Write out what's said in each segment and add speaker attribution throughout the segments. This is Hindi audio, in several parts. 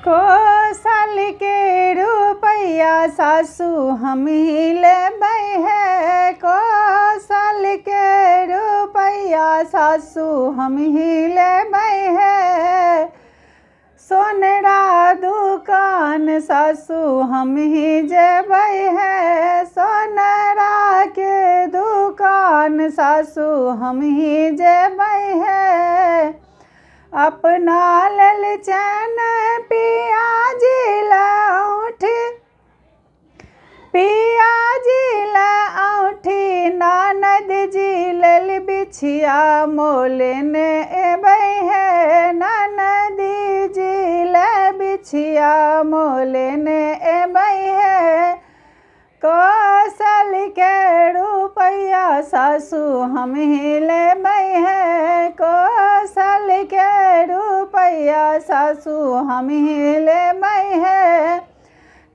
Speaker 1: कौशल के रुपैया सासू हम ही लेबै है। कौशल के रुपैया सासू हम ही लेबै है। सोनरा दुकान सासू हम ही जेबै है। सोनरा के दुकान सासू हम ही जेबै है। अपना लेल चैन पिया जी औठी, पिया जी औठी, ननद जी लेल बिछिया मोलेने एबै है। ननद जी ले बिछिया मोलेने एबै है। कौशल के रुपैया सासू हम ही लेबै है। कौशल के रुपैया सासू हम ही लेबै है।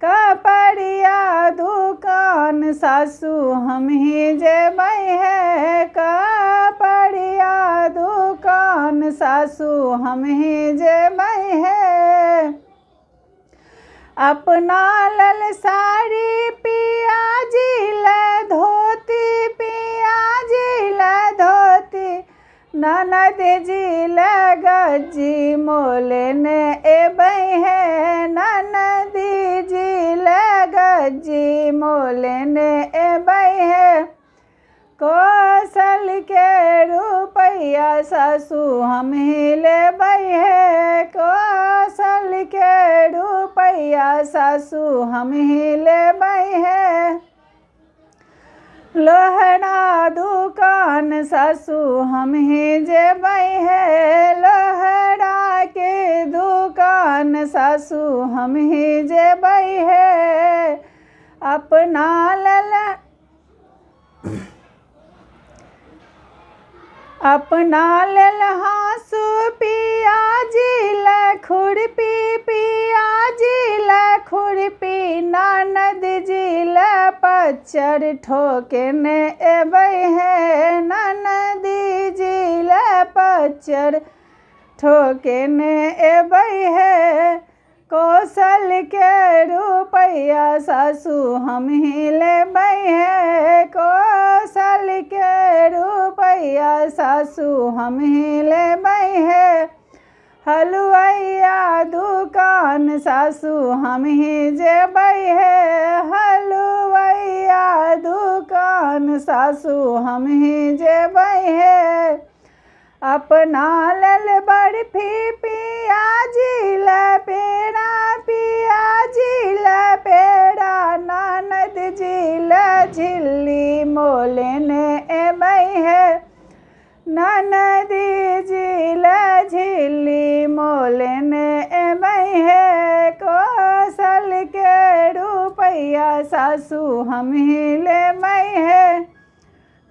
Speaker 1: कपड़िया दुकान सासू हम ही जेबै है। कपड़िया दुकान सासू हम ही जेबै है। अपना लेल साड़ी पिया जी ले धोती, पिया जी ले धोती, ननद जी ले गज्जी मोलेने एबै है। ननद जी ले गज्जी मोलेने एबै है। कौशल के रुपैया सासू हम ही लेबै है। कौशल के रुपैया सासू हम ही लेबै है। लोहरा दुकान सासू हम ही जेबै है। लोहरा के दुकान सासू हम ही जेबै है। अपना लेल अपना लेल हाँसू पिया जी ले खुरपी, पिया जी ले खुरपी, ननद जी ले पच्चर ठोकेने एबै है। ननद जी ले पच्चर ठोकेने एबै है। कौशल के रुपैया सासू हम ही लेबै है। कौशल के रुपैया सासू हम ही लेबै है। हलुआइया दुकान सासू हम ही जेबै है। हलुआइया दुकान सासू हम ही जेबै है। अपना लेल बर्फी पिया जी ले पेड़ा, पिया जी ले पेड़ा, ननद जी ले झिल्ली मोलेने एबै है। ननद जी ले झिल्ली मोलेने एबै है। कौशल के रुपैया सासू हम ही लेबै है।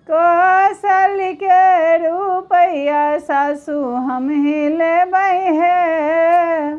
Speaker 1: कौशल के रुपैया सासू हम ही लेबै है।